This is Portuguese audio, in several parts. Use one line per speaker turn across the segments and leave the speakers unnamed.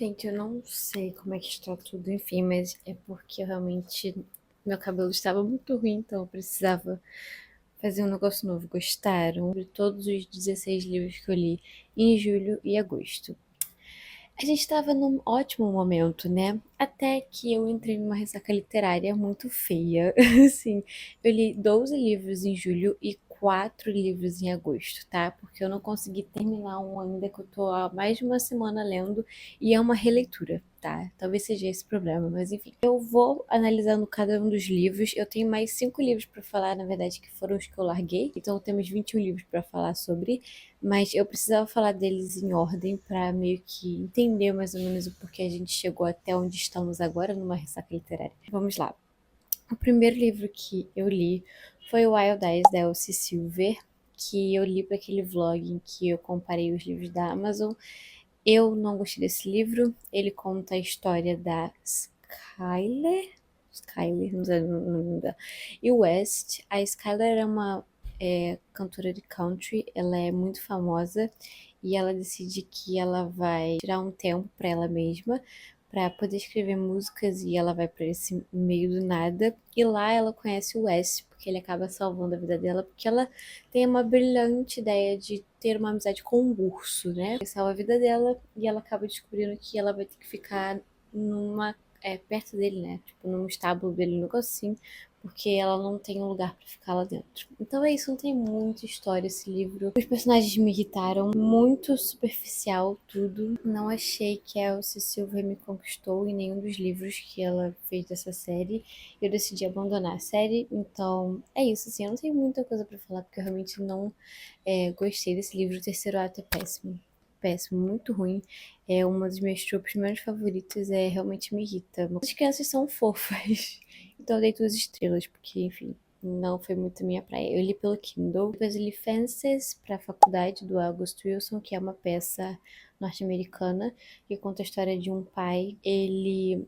Gente, eu não sei como é que está tudo, enfim, mas é porque eu realmente meu cabelo estava muito ruim, então eu precisava fazer um negócio novo. Gostaram de todos os 16 livros que eu li em julho e agosto. A gente estava num ótimo momento, né? Até que eu entrei numa ressaca literária muito feia. Assim, eu li 12 livros em julho e 4 livros em agosto, tá? Porque eu não consegui terminar um ainda que eu tô há mais de uma semana lendo e é uma releitura, tá? Talvez seja esse o problema, mas enfim. Eu vou analisando cada um dos livros. Eu tenho mais 5 livros pra falar, na verdade, que foram os que eu larguei. Então temos 21 livros pra falar sobre. Mas eu precisava falar deles em ordem para meio que entender mais ou menos o porquê a gente chegou até onde estamos agora numa ressaca literária. Vamos lá. O primeiro livro que eu li foi o Wild Eyes da Elsie Silver, que eu li para aquele vlog em que eu comparei os livros da Amazon. Eu não gostei desse livro. Ele conta a história da Skyler, não sei o nome dela, e West. A Skyler é uma cantora de country, ela é muito famosa e ela decide que ela vai tirar um tempo para ela mesma para poder escrever músicas e ela vai para esse meio do nada e lá ela conhece o Wes porque ele acaba salvando a vida dela porque ela tem uma brilhante ideia de ter uma amizade com um urso, né? Ele salva a vida dela e ela acaba descobrindo que ela vai ter que ficar numa perto dele, né? Tipo, num estábulo dele, um negócio assim, porque ela não tem um lugar pra ficar lá dentro. Então é isso, não tem muita história esse livro. Os personagens me irritaram, muito superficial tudo. Não achei que a Elsie Silver me conquistou em nenhum dos livros que ela fez dessa série. Eu decidi abandonar a série, então é isso, assim, eu não tenho muita coisa pra falar, porque eu realmente não gostei desse livro. O terceiro ato é péssimo. Péssimo, muito ruim. É uma dos meus tropes menos favoritos, realmente me irrita. As crianças são fofas. Então eu dei 2 estrelas, porque, enfim, não foi muito a minha praia. Eu li pelo Kindle. Depois eu li Fences para a faculdade do August Wilson, que é uma peça norte-americana que conta a história de um pai. Ele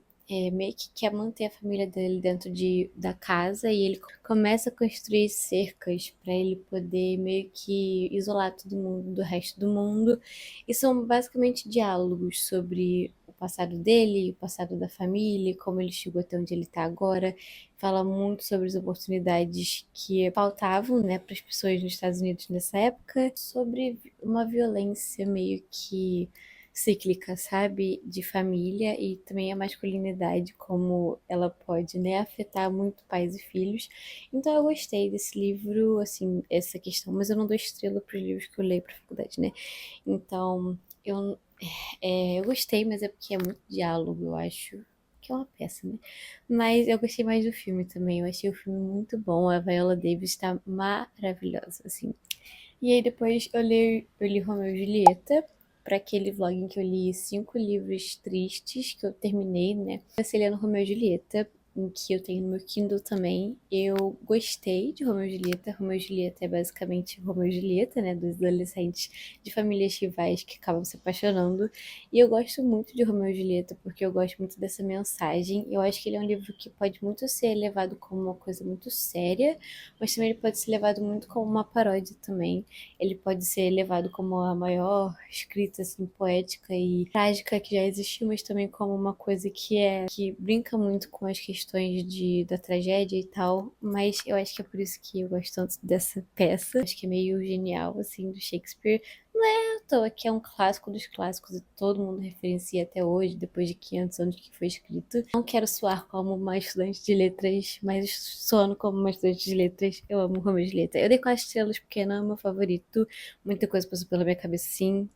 meio que quer manter a família dele dentro da casa e ele começa a construir cercas para ele poder meio que isolar todo mundo do resto do mundo. E são basicamente diálogos sobre o passado dele, o passado da família, como ele chegou até onde ele está agora. Fala muito sobre as oportunidades que faltavam, né, para as pessoas nos Estados Unidos nessa época, sobre uma violência meio que cíclica, sabe, de família e também a masculinidade, como ela pode, né, afetar muito pais e filhos. Então eu gostei desse livro, assim, essa questão, mas eu não dou estrela para os livros que eu leio para faculdade, né? Então eu gostei, mas é porque é muito diálogo, eu acho. Que é uma peça, né? Mas eu gostei mais do filme também. Eu achei o filme muito bom. A Viola Davis está maravilhosa, assim. E aí depois eu li Romeu e Julieta, para aquele vlog em que eu li 5 livros tristes que eu terminei, né? Comecei lendo Romeu e Julieta, em que eu tenho no meu Kindle também. Eu gostei de Romeu e Julieta. Romeu e Julieta é basicamente Romeu e Julieta, né? Dos adolescentes de famílias rivais que acabam se apaixonando. E eu gosto muito de Romeu e Julieta porque eu gosto muito dessa mensagem. Eu acho que ele é um livro que pode muito ser levado como uma coisa muito séria, mas também ele pode ser levado muito como uma paródia também. Ele pode ser levado como a maior escrita assim poética e trágica que já existiu, mas também como uma coisa que brinca muito com as questões da tragédia e tal. Mas eu acho que é por isso que eu gosto tanto dessa peça. Acho que é meio genial assim do Shakespeare. Não é à toa que é um clássico dos clássicos e todo mundo referencia até hoje, depois de 500 anos que foi escrito. Não quero soar como uma estudante de letras, mas soando como uma estudante de letras, eu amo Romeo e Julieta. Eu dei 4 estrelas porque não é meu favorito. Muita coisa passou pela minha cabeça, sim,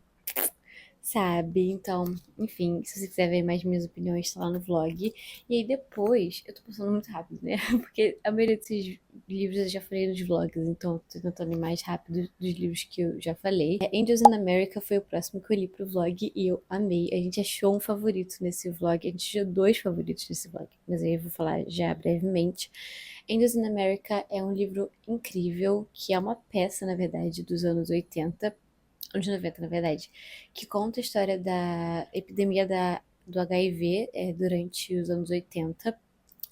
sabe? Então, enfim, se você quiser ver mais minhas opiniões, tá lá no vlog. E aí depois, eu tô passando muito rápido, né? Porque a maioria desses livros eu já falei nos vlogs, então eu tô tentando ir mais rápido dos livros que eu já falei. Angels in America foi o próximo que eu li pro vlog e eu amei. A gente achou um favorito nesse vlog, a gente achou 2 favoritos nesse vlog, mas aí eu vou falar já brevemente. Angels in America é um livro incrível, que é uma peça, na verdade, dos anos 80, anos 90, na verdade, que conta a história da epidemia do HIV durante os anos 80.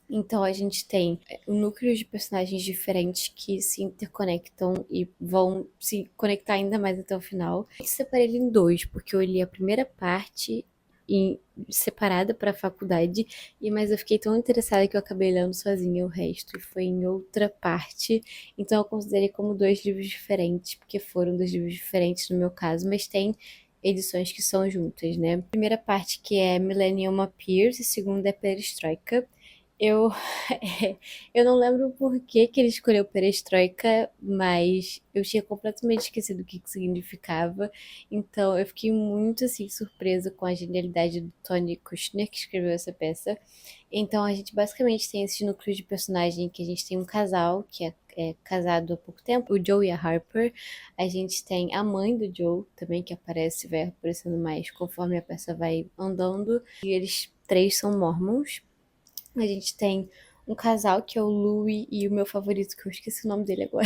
Então a gente tem um núcleo de personagens diferentes que se interconectam e vão se conectar ainda mais até o final. Eu separei ele em 2, porque eu li a primeira parte separada para a faculdade, mas eu fiquei tão interessada que eu acabei lendo sozinha o resto, e foi em outra parte. Então eu considerei como dois livros diferentes, porque foram dois livros diferentes no meu caso, mas tem edições que são juntas, né? Primeira parte que é Millennium Appears, e segunda é Perestroika. Eu, eu não lembro por que que ele escolheu perestroika, mas eu tinha completamente esquecido o que que significava. Então eu fiquei muito assim surpresa com a genialidade do Tony Kushner que escreveu essa peça. Então a gente basicamente tem esses núcleos de personagem que a gente tem um casal que é casado há pouco tempo, o Joe e a Harper. A gente tem a mãe do Joe também que aparece, vai aparecendo mais conforme a peça vai andando. E eles três são mormons. A gente tem um casal que é o Louis e o meu favorito, que eu esqueci o nome dele agora,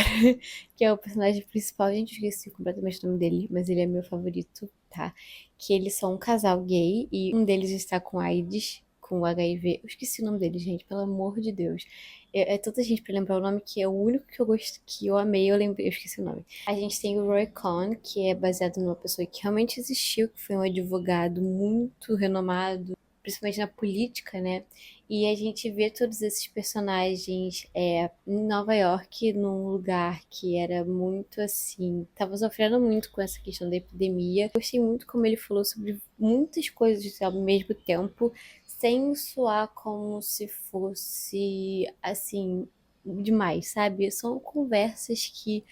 que é o personagem principal. Gente, eu esqueci completamente o nome dele, mas ele é meu favorito, tá? Que eles são um casal gay e um deles está com AIDS, com HIV. Eu esqueci o nome dele, gente, pelo amor de Deus. É tanta gente pra lembrar o nome que é o único que eu gosto, que eu amei, eu lembrei, eu esqueci o nome. A gente tem o Roy Cohn, que é baseado numa pessoa que realmente existiu, que foi um advogado muito renomado, principalmente na política, né? E a gente vê todos esses personagens em Nova York, num lugar que era muito assim, tava sofrendo muito com essa questão da epidemia. Gostei muito como ele falou sobre muitas coisas ao mesmo tempo, sem soar como se fosse assim demais, sabe? São conversas que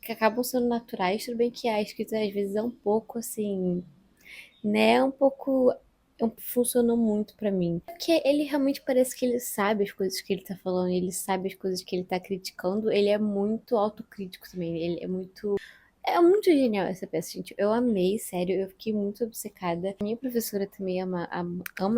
acabam sendo naturais, tudo bem que a escrita às vezes é um pouco assim, né, um pouco funcionou muito pra mim. Porque ele realmente parece que ele sabe as coisas que ele tá falando, ele sabe as coisas que ele tá criticando, ele é muito autocrítico também, ele é muito genial essa peça, gente. Eu amei, sério, eu fiquei muito obcecada. Minha professora também ama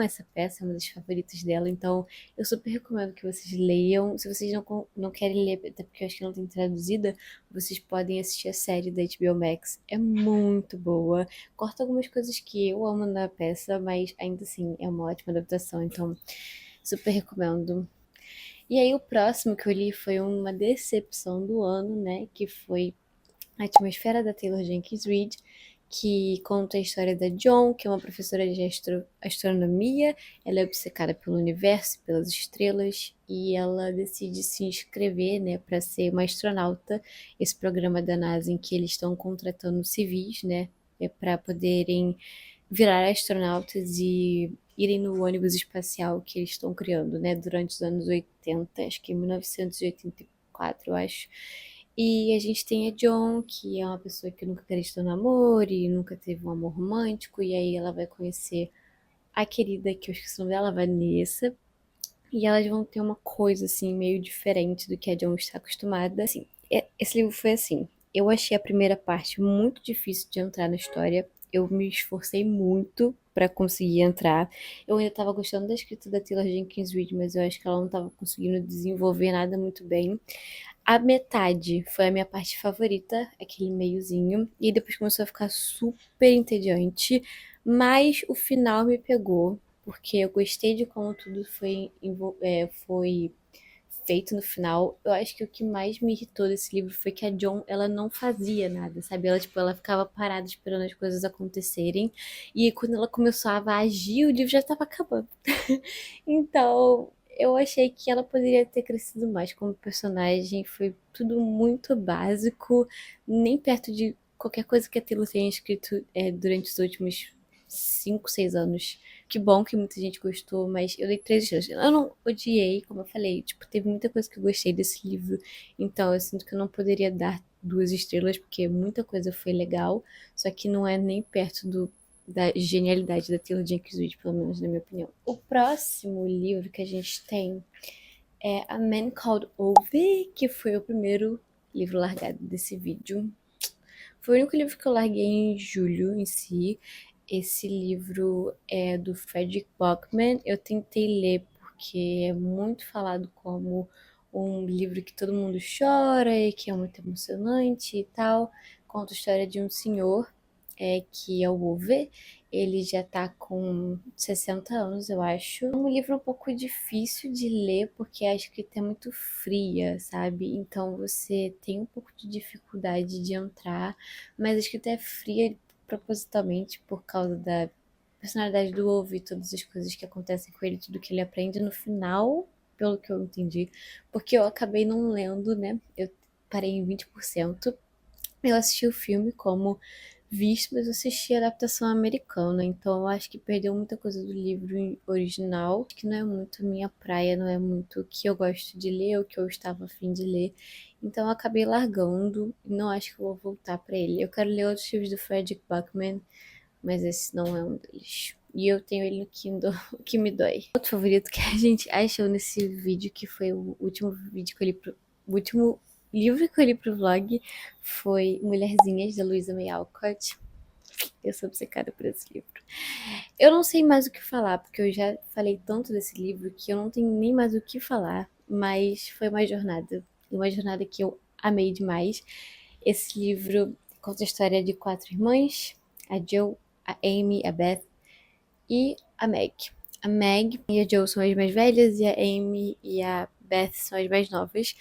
essa peça, é uma das favoritas dela, então eu super recomendo que vocês leiam. Se vocês não querem ler, até porque eu acho que não tem traduzida, vocês podem assistir a série da HBO Max. É muito boa. Corta algumas coisas que eu amo na peça, mas ainda assim é uma ótima adaptação, então super recomendo. E aí o próximo que eu li foi uma decepção do ano, né? Que foi A Atmosfera da Taylor Jenkins Reid, que conta a história da John, que é uma professora de astronomia. Ela é obcecada pelo universo, pelas estrelas, e ela decide se inscrever, né, para ser uma astronauta. Esse programa da NASA em que eles estão contratando civis, né, para poderem virar astronautas e irem no ônibus espacial que eles estão criando, né, durante os anos 80, acho que em 1984, eu acho. E a gente tem a John, que é uma pessoa que nunca acreditou no amor e nunca teve um amor romântico, e aí ela vai conhecer a querida, que eu esqueci o nome dela, Vanessa, e elas vão ter uma coisa, assim, meio diferente do que a John está acostumada. Assim, esse livro foi assim, eu achei a primeira parte muito difícil de entrar na história, eu me esforcei muito pra conseguir entrar. Eu ainda tava gostando da escrita da Taylor Jenkins Reid, mas eu acho que ela não tava conseguindo desenvolver nada muito bem. A metade foi a minha parte favorita, aquele meiozinho, e depois começou a ficar super entediante, mas o final me pegou, porque eu gostei de como tudo foi feito no final. Eu acho que o que mais me irritou desse livro foi que a John, ela não fazia nada, sabe? Ela, tipo, ela ficava parada esperando as coisas acontecerem, e quando ela começava a agir, o livro já estava acabando. Então, eu achei que ela poderia ter crescido mais como personagem. Foi tudo muito básico, nem perto de qualquer coisa que a Taylor tenha escrito durante os últimos 5, 6 anos. Que bom que muita gente gostou, mas eu dei 3 estrelas. Eu não odiei, como eu falei, tipo, teve muita coisa que eu gostei desse livro, então eu sinto que eu não poderia dar 2 estrelas, porque muita coisa foi legal, só que não é nem perto da genialidade da Taylor Jenkins Reid, pelo menos na minha opinião. O próximo livro que a gente tem é A Man Called Ove, que foi o primeiro livro largado desse vídeo. Foi o único livro que eu larguei em julho em si. Esse livro é do Frederick Backman. Eu tentei ler porque é muito falado como um livro que todo mundo chora e que é muito emocionante e tal. Conta a história de um senhor que é o Ove. Ele já tá com 60 anos, eu acho. É um livro um pouco difícil de ler porque a escrita é muito fria, sabe? Então você tem um pouco de dificuldade de entrar, mas a escrita é fria propositalmente por causa personalidade do Wolf e todas as coisas que acontecem com ele, tudo que ele aprende no final, pelo que eu entendi, porque eu acabei não lendo, né? Eu parei em 20%. Eu assisti o filme como visto, mas eu assisti a adaptação americana, então eu acho que perdeu muita coisa do livro original, que não é muito minha praia, não é muito o que eu gosto de ler, o que eu estava a fim de ler. Então eu acabei largando e não acho que eu vou voltar para ele. Eu quero ler outros livros do Frederick Backman, mas esse não é um deles. E eu tenho ele no Kindle, o que me dói. Outro favorito que a gente achou nesse vídeo, que foi o último vídeo que eu li pro, o último livro que eu li pro vlog, foi Mulherzinhas, da Louisa May Alcott. Eu sou obcecada por esse livro. Eu não sei mais o que falar, porque eu já falei tanto desse livro que eu não tenho nem mais o que falar, mas foi uma jornada que eu amei demais. Esse livro conta a história de 4 irmãs, a Jo, a Amy, a Beth e a Meg. A Meg e a Jo são as mais velhas e a Amy e a Beth são as mais novas.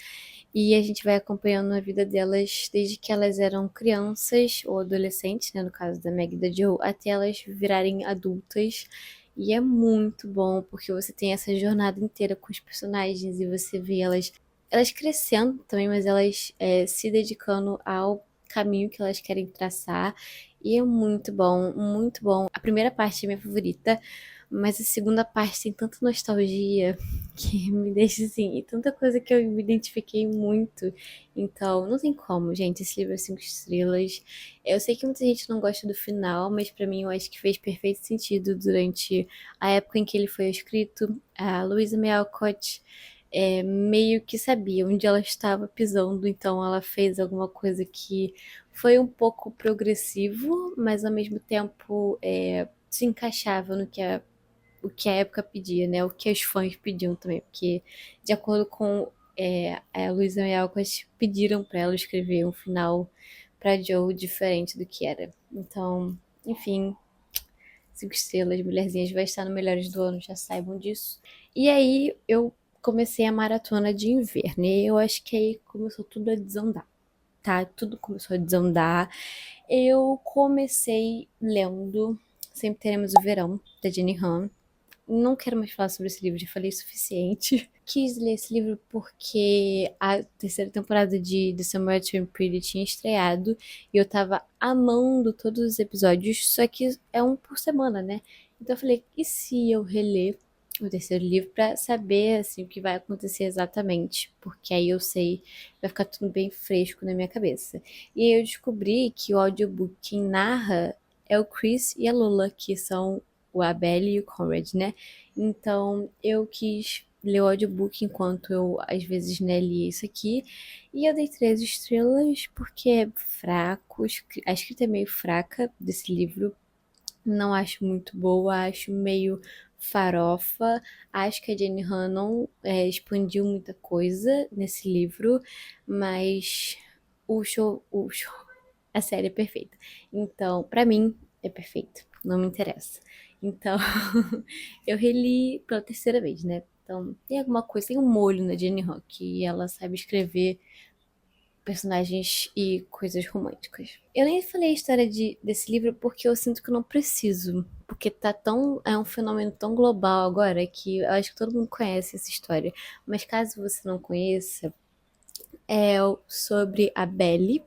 E a gente vai acompanhando a vida delas desde que elas eram crianças ou adolescentes, né, no caso da Meg e da Jo, até elas virarem adultas. E é muito bom porque você tem essa jornada inteira com os personagens e você vê elas crescendo também, mas elas se dedicando ao caminho que elas querem traçar. E é muito bom, muito bom. A primeira parte é minha favorita, mas a segunda parte tem tanta nostalgia que me deixa assim, e tanta coisa que eu me identifiquei muito. Então, não tem como, gente. Esse livro é 5 estrelas. Eu sei que muita gente não gosta do final, mas pra mim eu acho que fez perfeito sentido durante a época em que ele foi escrito. A Louisa May Alcott meio que sabia onde ela estava pisando, então ela fez alguma coisa que foi um pouco progressivo, mas ao mesmo tempo se encaixava no que o que a época pedia, né? O que os fãs pediam também, porque de acordo com a Luísa May Alcott pediram para ela escrever um final para Joe diferente do que era. Então, enfim, 5 estrelas, Mulherzinhas vai estar no Melhores do Ano, já saibam disso. E aí eu comecei a maratona de inverno, e eu acho que aí começou tudo a desandar, tá? Tudo começou a desandar. Eu comecei lendo Sempre Teremos o Verão, da Jenny Han. Não quero mais falar sobre esse livro, já falei o suficiente. Quis ler esse livro porque a terceira temporada de The Summer I Turned Pretty tinha estreado e eu tava amando todos os episódios, só que é um por semana, né? Então eu falei, e se eu reler o terceiro livro pra saber assim o que vai acontecer exatamente? Porque aí eu sei, vai ficar tudo bem fresco na minha cabeça. E aí eu descobri que o audiobook quem narra é o Chris e a Lola, que são o Abel e o Conrad, né? Então eu quis ler o audiobook enquanto eu às vezes né, lia isso aqui. E eu dei 3 estrelas porque é fraco, a escrita é meio fraca desse livro. Não acho muito boa, acho meio farofa. Acho que a Jenny Han não expandiu muita coisa nesse livro, mas o show, a série é perfeita. Então, pra mim, é perfeito. Não me interessa. Então, eu reli pela terceira vez, né? Então, tem alguma coisa, tem um molho na Jenny Han, que ela sabe escrever personagens e coisas românticas. Eu nem falei a história desse livro porque eu sinto que eu não preciso. Porque tá tão. É um fenômeno tão global agora que eu acho que todo mundo conhece essa história. Mas caso você não conheça, é sobre a Belle.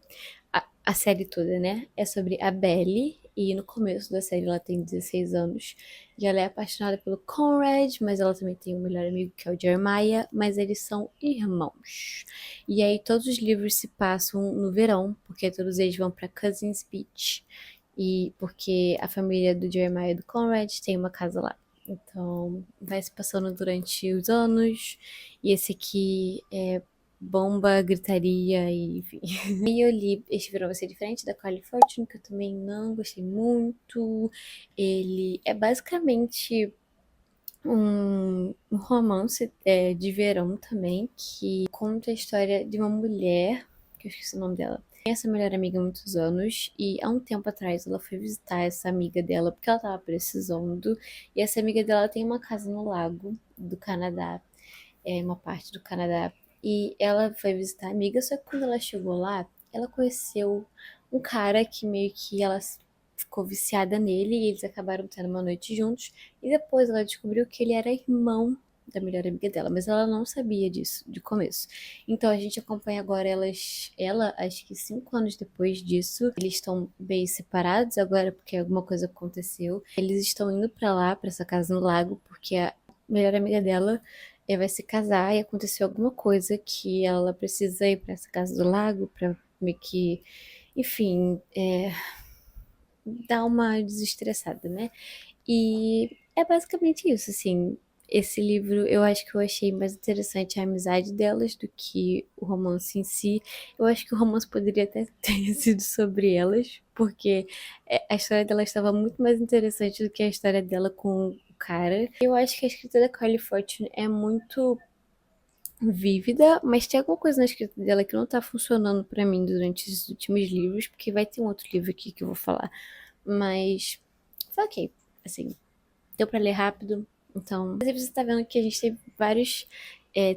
A série toda, né? É sobre a Belle. E no começo da série ela tem 16 anos. E ela é apaixonada pelo Conrad, mas ela também tem um melhor amigo que é o Jeremiah. Mas eles são irmãos. E aí todos os livros se passam no verão, porque todos eles vão para Cousins Beach. E porque a família do Jeremiah e do Conrad tem uma casa lá. Então vai se passando durante os anos. E esse aqui é bomba, gritaria e enfim. E eu li Este Verão Vai Ser Diferente, da Carly Fortune, que eu também não gostei muito. Ele é basicamente um romance de verão também, que conta a história de uma mulher, que eu esqueci o nome dela. Tem essa melhor amiga há muitos anos, e há um tempo atrás ela foi visitar essa amiga dela porque ela tava precisando. E essa amiga dela tem uma casa no lago do Canadá, uma parte do Canadá. E ela foi visitar a amiga, só que quando ela chegou lá, ela conheceu um cara que meio que ela ficou viciada nele e eles acabaram tendo uma noite juntos. E depois ela descobriu que ele era irmão da melhor amiga dela, mas ela não sabia disso de começo. Então a gente acompanha agora ela, acho que 5 anos depois disso, eles estão bem separados agora porque alguma coisa aconteceu. Eles estão indo pra lá, pra essa casa no lago, porque a melhor amiga dela vai se casar e aconteceu alguma coisa que ela precisa ir pra essa casa do lago pra meio que, enfim, dar uma desestressada, né? E é basicamente isso, assim. Esse livro eu acho que eu achei mais interessante a amizade delas do que o romance em si. Eu acho que o romance poderia até ter sido sobre elas, porque a história dela estava muito mais interessante do que a história dela com o cara. Eu acho que a escrita da Carly Fortune é muito vívida, mas tem alguma coisa na escrita dela que não tá funcionando pra mim durante esses últimos livros, porque vai ter um outro livro aqui que eu vou falar. Mas foi ok, assim, deu pra ler rápido, então. Mas aí você tá vendo que a gente teve vários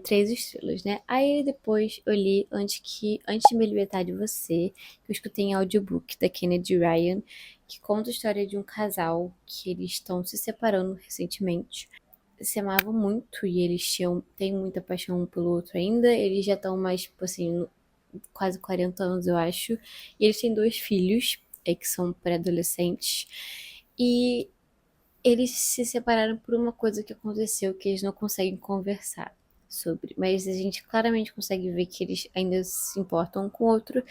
3 estrelas, né? Aí depois eu li Antes de Me Libertar de Você, que eu escutei em audiobook da Kennedy Ryan, que conta a história de um casal que eles estão se separando recentemente. Se amavam muito e eles têm muita paixão um pelo outro ainda. Eles já estão mais, tipo assim, quase 40 anos, eu acho. E eles têm 2 filhos, que são pré-adolescentes. E eles se separaram por uma coisa que aconteceu que eles não conseguem conversar sobre. Mas a gente claramente consegue ver que eles ainda se importam um com o outro.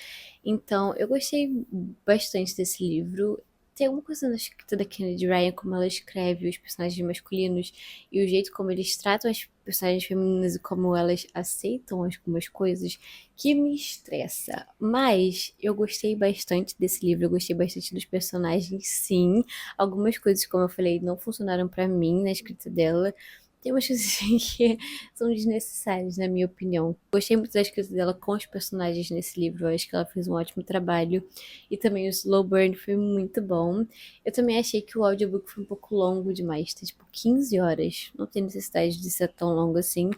Então, eu gostei bastante desse livro. Tem alguma coisa na escrita da Kennedy Ryan, como ela escreve os personagens masculinos e o jeito como eles tratam as personagens femininas e como elas aceitam algumas coisas que me estressa. Mas eu gostei bastante desse livro, eu gostei bastante dos personagens, sim. Algumas coisas, como eu falei, não funcionaram pra mim na escrita dela. Tem umas coisas assim que são desnecessárias, na minha opinião. Gostei muito da escrita dela com os personagens nesse livro. Eu acho que ela fez um ótimo trabalho. E também o slow burn foi muito bom. Eu também achei que o audiobook foi um pouco longo demais. Tem tipo 15 horas. Não tem necessidade de ser tão longo assim.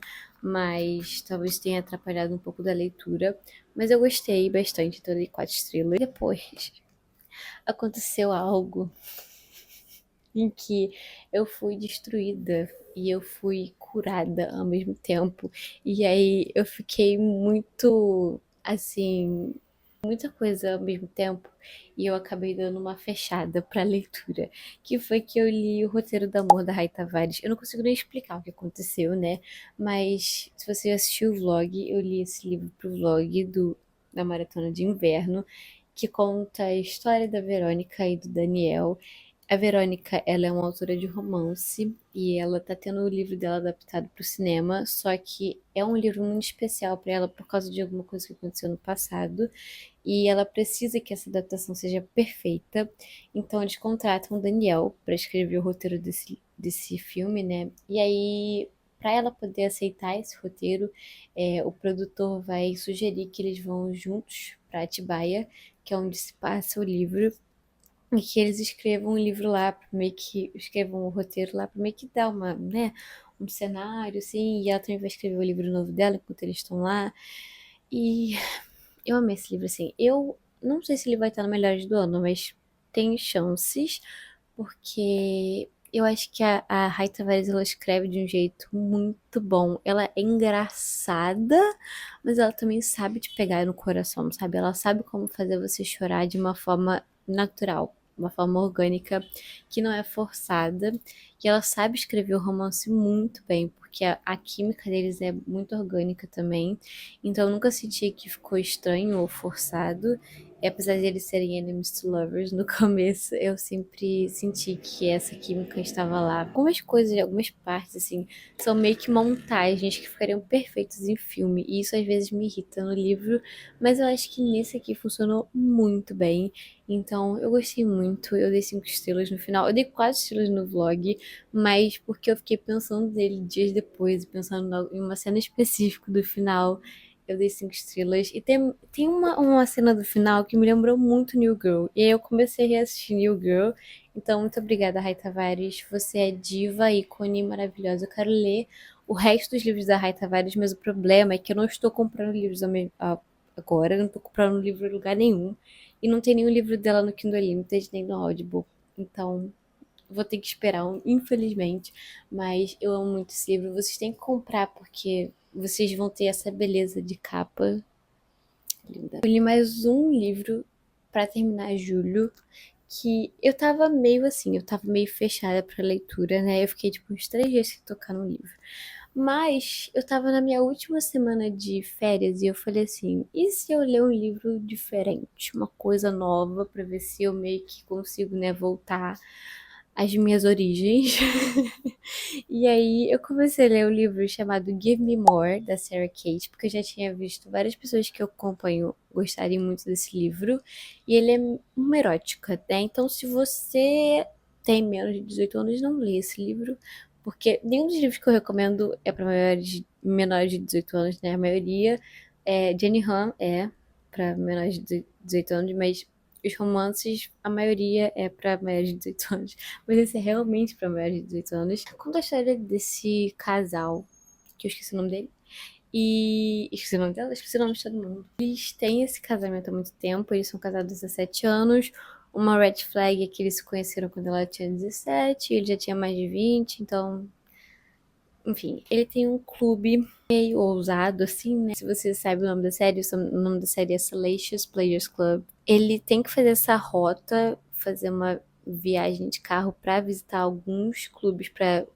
Mas talvez tenha atrapalhado um pouco da leitura. Mas eu gostei bastante, então eu dei 4 estrelas. E depois aconteceu algo em que eu fui destruída e eu fui curada ao mesmo tempo. E aí eu fiquei muito, assim, muita coisa ao mesmo tempo. E eu acabei dando uma fechada pra leitura. Que foi que eu li o Roteiro do Amor da Rai Tavares. Eu não consigo nem explicar o que aconteceu, né? Mas se você assistiu o vlog, eu li esse livro pro vlog da Maratona de Inverno, que conta a história da Verônica e do Daniel. A Verônica, ela é uma autora de romance e ela tá tendo o livro dela adaptado para o cinema, só que é um livro muito especial para ela por causa de alguma coisa que aconteceu no passado e ela precisa que essa adaptação seja perfeita. Então eles contratam o Daniel para escrever o roteiro desse filme, né? E aí, para ela poder aceitar esse roteiro, o produtor vai sugerir que eles vão juntos para Atibaia, que é onde se passa o livro e que eles escrevam um livro lá, pra meio que escrevam um roteiro lá, para meio que dar uma, né, um cenário, assim, e ela também vai escrever o livro novo dela enquanto eles estão lá. E eu amei esse livro, assim. Eu não sei se ele vai estar no Melhores do Ano, mas tem chances, porque eu acho que a Rai Tavares, ela escreve de um jeito muito bom. Ela é engraçada, mas ela também sabe te pegar no coração, sabe? Ela sabe como fazer você chorar de uma forma natural, uma forma orgânica, que não é forçada. E ela sabe escrever o romance muito bem, porque a química deles é muito orgânica também. Então eu nunca senti que ficou estranho ou forçado. E apesar de eles serem enemies to lovers, no começo eu sempre senti que essa química estava lá. Algumas coisas, algumas partes, assim, são meio que montagens que ficariam perfeitas em filme. E isso às vezes me irrita no livro, mas eu acho que nesse aqui funcionou muito bem. Então eu gostei muito. Eu dei 5 estrelas no final. Eu dei 4 estrelas no vlog, mas porque eu fiquei pensando nele dias depois, pensando em uma cena específica do final. Eu dei 5 estrelas. E tem uma cena do final que me lembrou muito New Girl. E aí eu comecei a reassistir New Girl. Então, muito obrigada, Rai Tavares. Você é diva, ícone, maravilhosa. Eu quero ler o resto dos livros da Rai Tavares, mas o problema é que eu não estou comprando livros agora. Eu não estou comprando livro em lugar nenhum. E não tem nenhum livro dela no Kindle Unlimited nem no Audible. Então, vou ter que esperar, infelizmente. Mas eu amo muito esse livro. Vocês têm que comprar porque vocês vão ter essa beleza de capa linda. Eu li mais um livro pra terminar julho, que eu tava meio assim, eu tava meio fechada pra leitura, né? Eu fiquei tipo uns 3 dias sem tocar no livro. Mas eu tava na minha última semana de férias e eu falei assim: e se eu ler um livro diferente, uma coisa nova, pra ver se eu meio que consigo, né, voltar às minhas origens? E aí eu comecei a ler um livro chamado Give Me More, da Sarah Kate, porque eu já tinha visto várias pessoas que eu acompanho gostarem muito desse livro. E ele é uma erótica, né? Então, se você tem menos de 18 anos, não lê esse livro, porque nenhum dos livros que eu recomendo é para menores de 18 anos, né? A maioria é Jenny Han é para menores de 18 anos, mas os romances, a maioria é para maiores de 18 anos. Mas esse é realmente para maiores de 18 anos. Conta a história desse casal, que eu esqueci o nome dele. E esqueci o nome dela, esqueci o nome de todo mundo. Eles têm esse casamento há muito tempo, eles são casados há 17 anos. Uma red flag é que eles se conheceram quando ela tinha 17, ele já tinha mais de 20, então. Enfim, ele tem um clube meio ousado, assim, né? Se você sabe o nome da série, o nome da série é Salacious Players Club. Ele tem que fazer essa rota, fazer uma viagem de carro pra visitar alguns clubes, pra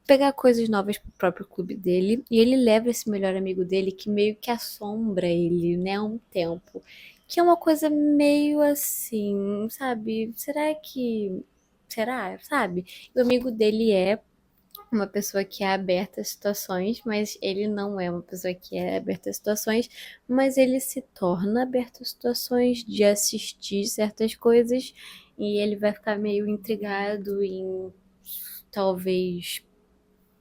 pegar coisas novas pro próprio clube dele. E ele leva esse melhor amigo dele que meio que assombra ele, né, há um tempo. Que é uma coisa meio assim, sabe? Será que. Será? Sabe? O amigo dele é uma pessoa que é aberta a situações, mas ele não é uma pessoa que é aberta a situações, mas ele se torna aberto a situações de assistir certas coisas e ele vai ficar meio intrigado em talvez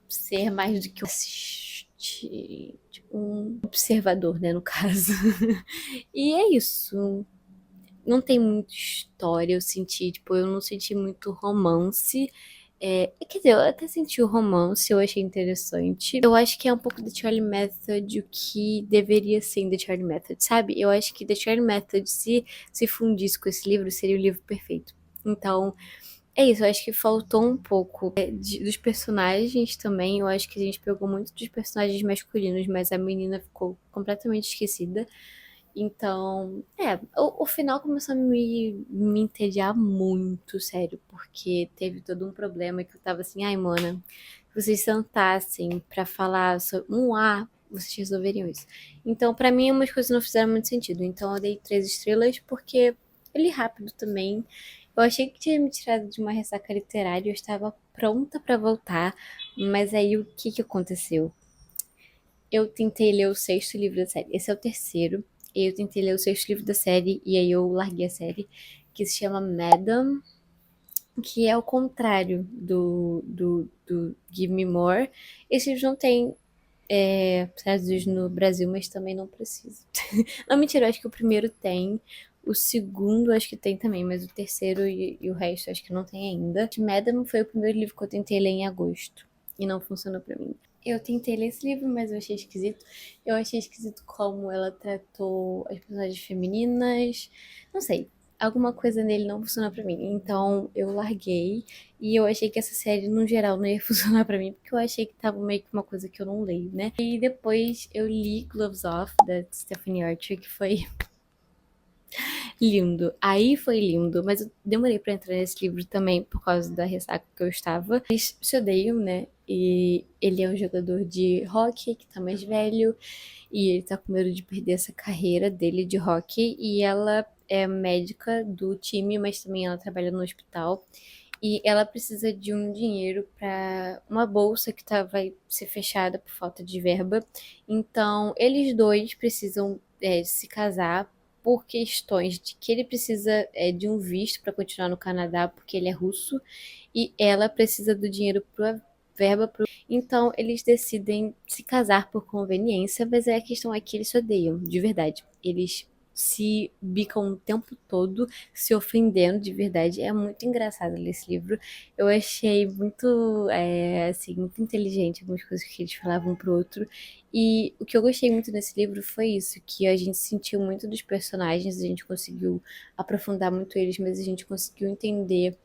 ser mais do que um assistir, tipo, um observador, né, no caso. E é isso. Não tem muita história, eu senti, tipo, eu não senti muito romance. Quer dizer, eu até senti o romance, eu achei interessante. Eu acho que é um pouco The Charlie Method o que deveria ser em The Charlie Method, sabe? Eu acho que The Charlie Method, se fundisse com esse livro, seria o livro perfeito. Então, é isso, eu acho que faltou um pouco dos personagens também. Eu acho que a gente pegou muito dos personagens masculinos, mas a menina ficou completamente esquecida. Então, o final começou a me entediar muito, sério, porque teve todo um problema que eu tava assim, ai, mana, se vocês sentassem pra falar sobre um A, vocês resolveriam isso. Então, pra mim, umas coisas não fizeram muito sentido. Então, eu dei 3 estrelas porque eu li rápido também. Eu achei que tinha me tirado de uma ressaca literária, eu estava pronta pra voltar, mas aí o que que aconteceu? Eu tentei ler o sexto livro da série. Esse é o terceiro. E eu tentei ler o sexto livro da série e aí eu larguei a série, que se chama Madam, que é o contrário do Give Me More. Esse livro não tem traduzidos no Brasil, mas também não precisa. Não, mentira, eu acho que o primeiro tem. O segundo acho que tem também, mas o terceiro e o resto acho que não tem ainda. Madam foi o primeiro livro que eu tentei ler em agosto. E não funcionou pra mim. Eu tentei ler esse livro, mas eu achei esquisito. Eu achei esquisito como ela tratou as personagens femininas. Não sei. Alguma coisa nele não funcionou pra mim. Então eu larguei. E eu achei que essa série, no geral, não ia funcionar pra mim. Porque eu achei que tava meio que uma coisa que eu não leio, né? E depois eu li Gloves Off, da Stephanie Archer, que foi lindo. Aí foi lindo, mas eu demorei pra entrar nesse livro também por causa da ressaca que eu estava. Eles se odeiam, né? E ele é um jogador de hockey que tá mais velho e ele tá com medo de perder essa carreira dele de hockey. E ela é médica do time, mas também ela trabalha no hospital. E ela precisa de um dinheiro para uma bolsa que vai ser fechada por falta de verba. Então, eles dois precisam se casar por questões de que ele precisa de um visto para continuar no Canadá, porque ele é russo, e ela precisa do dinheiro para verba. Então, eles decidem se casar por conveniência, mas a questão é que eles se odeiam, de verdade. Eles se bicam o tempo todo, se ofendendo de verdade. É muito engraçado ler esse livro. Eu achei muito, assim, muito inteligente algumas coisas que eles falavam pro outro. E o que eu gostei muito nesse livro foi isso, que a gente sentiu muito dos personagens, a gente conseguiu aprofundar muito eles, mas a gente conseguiu entender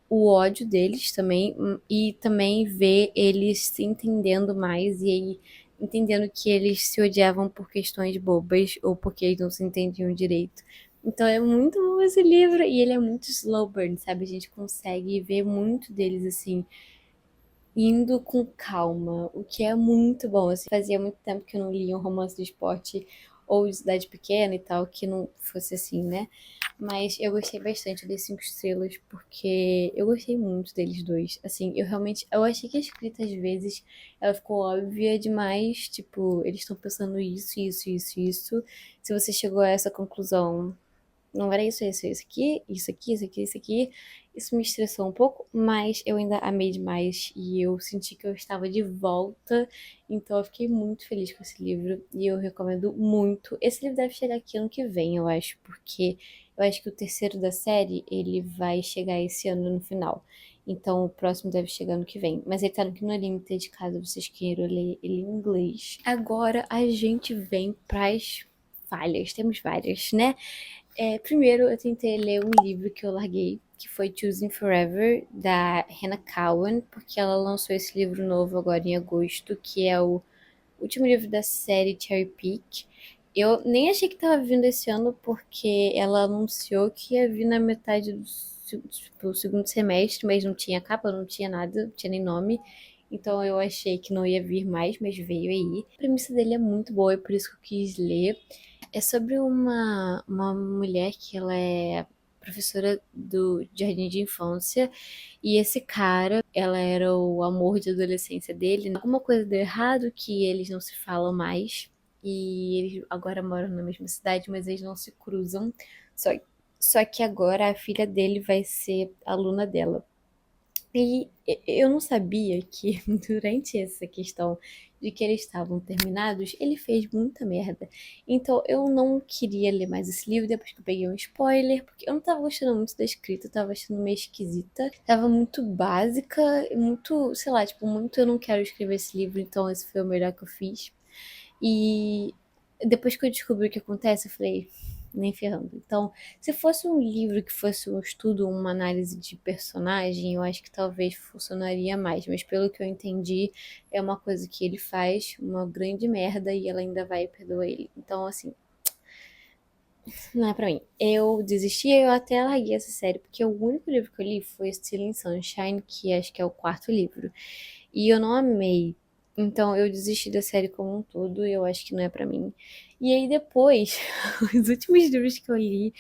o ódio deles também, e também ver eles se entendendo mais e aí entendendo que eles se odiavam por questões bobas ou porque eles não se entendiam direito. Então é muito bom esse livro e ele é muito slow burn, sabe? A gente consegue ver muito deles assim indo com calma, o que é muito bom. Assim, fazia muito tempo que eu não lia um romance de esporte ou de cidade pequena e tal, que não fosse assim, né? Mas eu gostei bastante das 5 estrelas, porque eu gostei muito deles dois. Assim, eu achei que a escrita às vezes ela ficou óbvia demais, tipo, eles estão pensando isso, isso, isso, isso. Se você chegou a essa conclusão, não era isso aqui, isso aqui, isso aqui, isso aqui. Isso me estressou um pouco, mas eu ainda amei demais e eu senti que eu estava de volta. Então eu fiquei muito feliz com esse livro e eu recomendo muito. Esse livro deve chegar aqui ano que vem, eu acho, porque eu acho que o terceiro da série ele vai chegar esse ano no final. Então o próximo deve chegar ano que vem. Mas ele tá no Kindle Unlimited, caso vocês queiram ler ele em inglês. Agora a gente vem pras falhas. Temos várias, né? Primeiro, eu tentei ler um livro que eu larguei, que foi Choosing Forever, da Hannah Cowan, porque ela lançou esse livro novo agora em agosto, que é o último livro da série Cherry Pick. Eu nem achei que estava vindo esse ano, porque ela anunciou que ia vir na metade do segundo semestre, mas não tinha capa, não tinha nada, não tinha nem nome. Então eu achei que não ia vir mais, mas veio aí. A premissa dele é muito boa, é por isso que eu quis ler. É sobre uma mulher que ela é professora do jardim de infância e esse cara, ela era o amor de adolescência dele. Alguma coisa deu errado que eles não se falam mais e eles agora moram na mesma cidade, mas eles não se cruzam. Só, só que agora a filha dele vai ser aluna dela. E eu não sabia que durante essa questão de que eles estavam terminados, ele fez muita merda. Então eu não queria ler mais esse livro depois que eu peguei um spoiler, porque eu não tava gostando muito da escrita, eu tava achando meio esquisita, tava muito básica, muito, sei lá, tipo, muito eu não quero escrever esse livro, então esse foi o melhor que eu fiz. E depois que eu descobri o que acontece, eu falei, nem ferrando. Então, se fosse um livro que fosse um estudo, uma análise de personagem, eu acho que talvez funcionaria mais. Mas pelo que eu entendi, é uma coisa que ele faz, uma grande merda, e ela ainda vai perdoar ele. Então, assim, não é pra mim. Eu desisti, eu até larguei essa série, porque o único livro que eu li foi Stealing Sunshine, que acho que é o quarto livro. E eu não amei. Então eu desisti da série como um todo e eu acho que não é pra mim. E aí depois, os últimos livros que eu li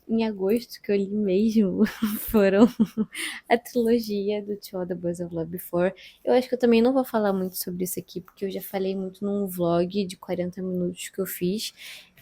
em agosto, que eu li mesmo, foram a trilogia do To All the Boys I've Loved Before. Eu acho que eu também não vou falar muito sobre isso aqui, porque eu já falei muito num vlog de 40 minutos que eu fiz.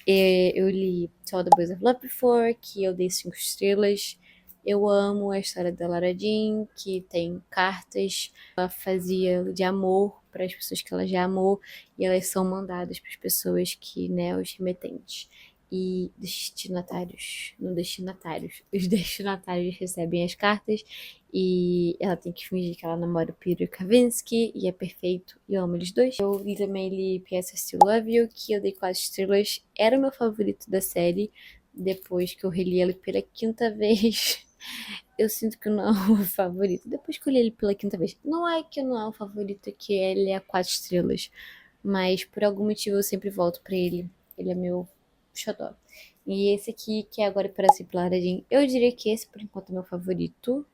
Eu li To All the Boys I've Loved Before, que eu dei 5 estrelas. Eu amo a história da Lara Jean, que tem cartas ela fazia de amor para as pessoas que ela já amou e elas são mandadas para as pessoas que, né, os remetentes e destinatários, não destinatários, os destinatários recebem as cartas e ela tem que fingir que ela namora o Peter Kavinsky e é perfeito e eu amo eles dois. Eu também li P.S. I Still Love You, que eu dei 4 estrelas, era o meu favorito da série, depois que eu reli ele pela quinta vez. Eu sinto que não é o favorito. Depois que eu li ele pela quinta vez, não é que não é o favorito, é que ele é 4 estrelas. Mas por algum motivo eu sempre volto pra ele. Ele é meu xodó. E esse aqui, que é agora para sempre Laradinho, eu diria que esse por enquanto é meu favorito.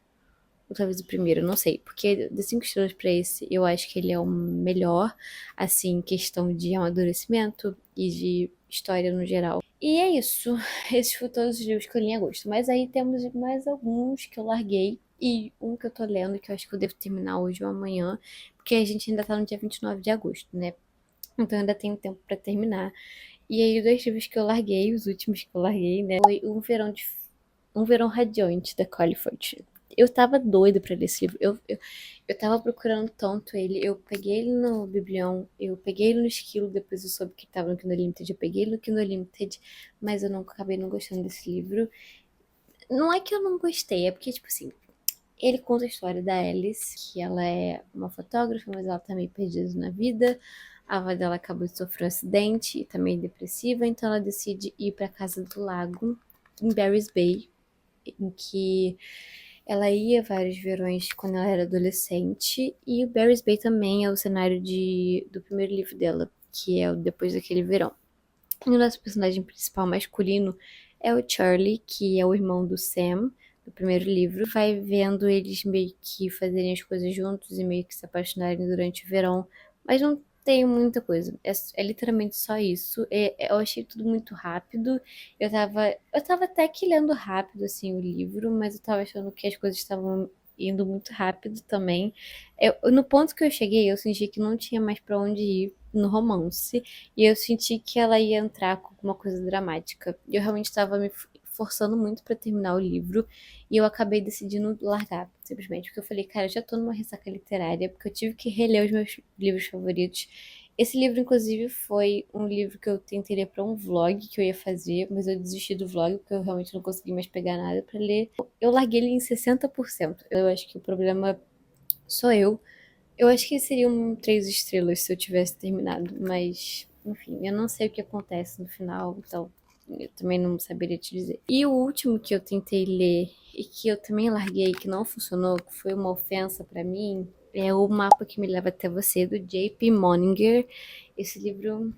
Ou talvez o primeiro, não sei. Porque de 5 estrelas pra esse, eu acho que ele é o melhor. Assim, em questão de amadurecimento e de história no geral. E é isso. Esses foram todos os livros que eu li em agosto. Mas aí temos mais alguns que eu larguei. E um que eu tô lendo, que eu acho que eu devo terminar hoje ou amanhã. Porque a gente ainda tá no dia 29 de agosto, né? Então ainda tenho tempo pra terminar. E aí, os dois livros que eu larguei, os últimos que eu larguei, né? Foi Um Verão Radiante, da Collie Fortune. Eu tava doida pra ler esse livro. Eu tava procurando tanto ele. Eu peguei ele no Biblião, eu peguei ele no Esquilo, depois eu soube que tava no Kindle Unlimited. Eu peguei ele no Kindle Unlimited, mas eu não acabei não gostando desse livro. Não é que eu não gostei, é porque, tipo assim, ele conta a história da Alice, que ela é uma fotógrafa, mas ela tá meio perdida na vida. A avó dela acabou de sofrer um acidente e tá meio depressiva, então ela decide ir pra Casa do Lago, em Barry's Bay, em que ela ia vários verões quando ela era adolescente. E o Barry's Bay também é o cenário do primeiro livro dela, que é o Depois daquele Verão. E o nosso personagem principal masculino é o Charlie, que é o irmão do Sam, do primeiro livro. Vai vendo eles meio que fazerem as coisas juntos e meio que se apaixonarem durante o verão, mas não tem muita coisa. É literalmente só isso. Eu achei tudo muito rápido. Eu tava até que lendo rápido, assim, o livro, mas eu tava achando que as coisas estavam indo muito rápido também. No ponto que eu cheguei, eu senti que não tinha mais pra onde ir no romance. E eu senti que ela ia entrar com alguma coisa dramática. E eu realmente estava me forçando muito pra terminar o livro. E eu acabei decidindo largar, simplesmente. Porque eu falei, cara, eu já tô numa ressaca literária. Porque eu tive que reler os meus livros favoritos. Esse livro, inclusive, foi um livro que eu tentei ler pra um vlog que eu ia fazer. Mas eu desisti do vlog porque eu realmente não consegui mais pegar nada pra ler. Eu larguei ele em 60%. Eu acho que o problema sou eu. Eu acho que seria um 3 estrelas se eu tivesse terminado, mas enfim, eu não sei o que acontece no final, então eu também não saberia te dizer. E o último que eu tentei ler e que eu também larguei, que não funcionou, que foi uma ofensa pra mim, é O Mapa que Me Leva Até Você, do J.P. Moninger. Esse livro,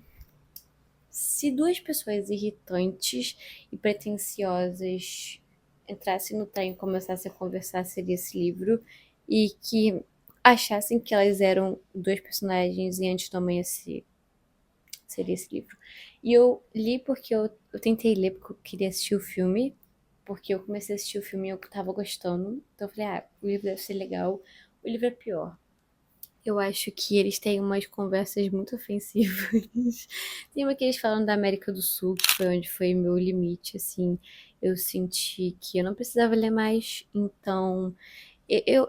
se duas pessoas irritantes e pretensiosas entrassem no trem e começassem a conversar, seria esse livro. E que achassem que elas eram dois personagens e antes do amanhecer, seria esse livro. E eu li porque eu tentei ler porque eu queria assistir o filme, porque eu comecei a assistir o filme e eu tava gostando. Então eu falei, ah, o livro deve ser legal. O livro é pior. Eu acho que eles têm umas conversas muito ofensivas. Tem uma que eles falam da América do Sul, que foi onde foi meu limite, assim. Eu senti que eu não precisava ler mais, então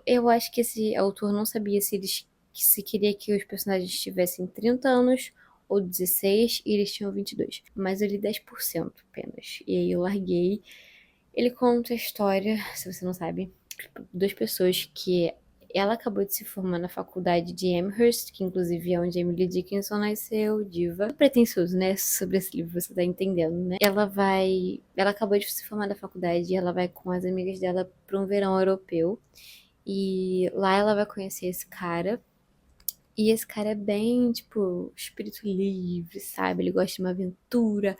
eu acho que esse autor não sabia se queria que os personagens tivessem 30 anos ou 16 e eles tinham 22. Mas eu li 10% apenas. E aí eu larguei. Ele conta a história, se você não sabe, duas pessoas que ela acabou de se formar na faculdade de Amherst, que inclusive é onde Emily Dickinson nasceu, diva. É pretensioso, né? Sobre esse livro, você tá entendendo, né? Ela acabou de se formar na faculdade e ela vai com as amigas dela para um verão europeu. E lá ela vai conhecer esse cara. E esse cara é bem, tipo, espírito livre, sabe? Ele gosta de uma aventura.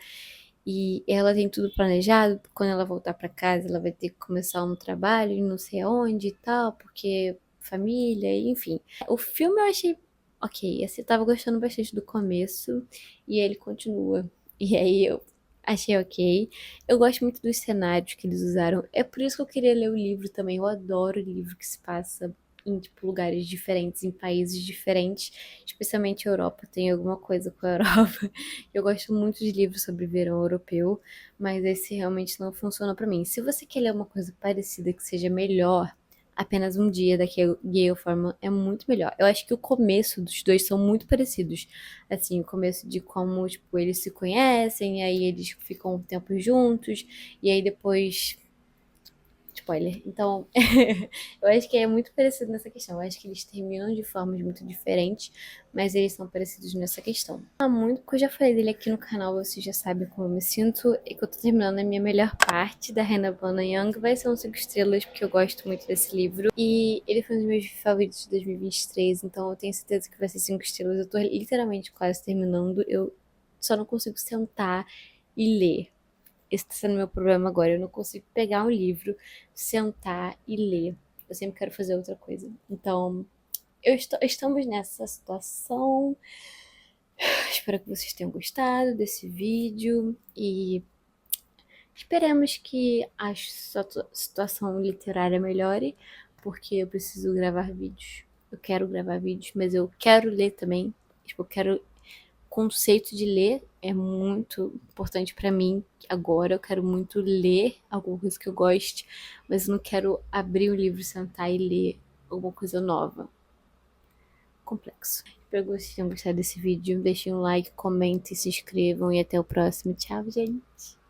E ela tem tudo planejado. Quando ela voltar pra casa, ela vai ter que começar um trabalho em não sei aonde e tal, porque família, enfim. O filme eu achei ok. Assim, eu tava gostando bastante do começo. E ele continua. E aí eu achei ok. Eu gosto muito dos cenários que eles usaram. É por isso que eu queria ler o livro também. Eu adoro livro que se passa em tipo, lugares diferentes, em países diferentes, especialmente Europa. Tem alguma coisa com a Europa. Eu gosto muito de livros sobre verão europeu, mas esse realmente não funciona pra mim. Se você quer ler uma coisa parecida que seja melhor, Apenas um Dia da Gale Forman é muito melhor. Eu acho que o começo dos dois são muito parecidos. Assim, o começo de como, tipo, eles se conhecem, e aí eles ficam um tempo juntos, e aí depois spoiler. Então, eu acho que é muito parecido nessa questão. Eu acho que eles terminam de formas muito diferentes, mas eles são parecidos nessa questão. Muito que eu já falei dele aqui no canal, você já sabe como eu me sinto, e que eu tô terminando a minha melhor parte da Hannah Bonner Young. Vai ser um 5 estrelas, porque eu gosto muito desse livro. E ele foi um dos meus favoritos de 2023, então eu tenho certeza que vai ser 5 estrelas. Eu tô literalmente quase terminando. Eu só não consigo sentar e ler. Esse tá sendo meu problema agora. Eu não consigo pegar um livro, sentar e ler. Eu sempre quero fazer outra coisa. Então, estamos nessa situação. Espero que vocês tenham gostado desse vídeo e esperemos que a situação literária melhore, porque eu preciso gravar vídeos. Eu quero gravar vídeos, mas eu quero ler também. Tipo, eu quero conceito de ler é muito importante pra mim agora. Eu quero muito ler alguma coisa que eu goste, mas eu não quero abrir o livro, sentar e ler alguma coisa nova. Complexo. Espero que vocês tenham gostado desse vídeo. Deixem um like, comentem, se inscrevam e até o próximo. Tchau, gente!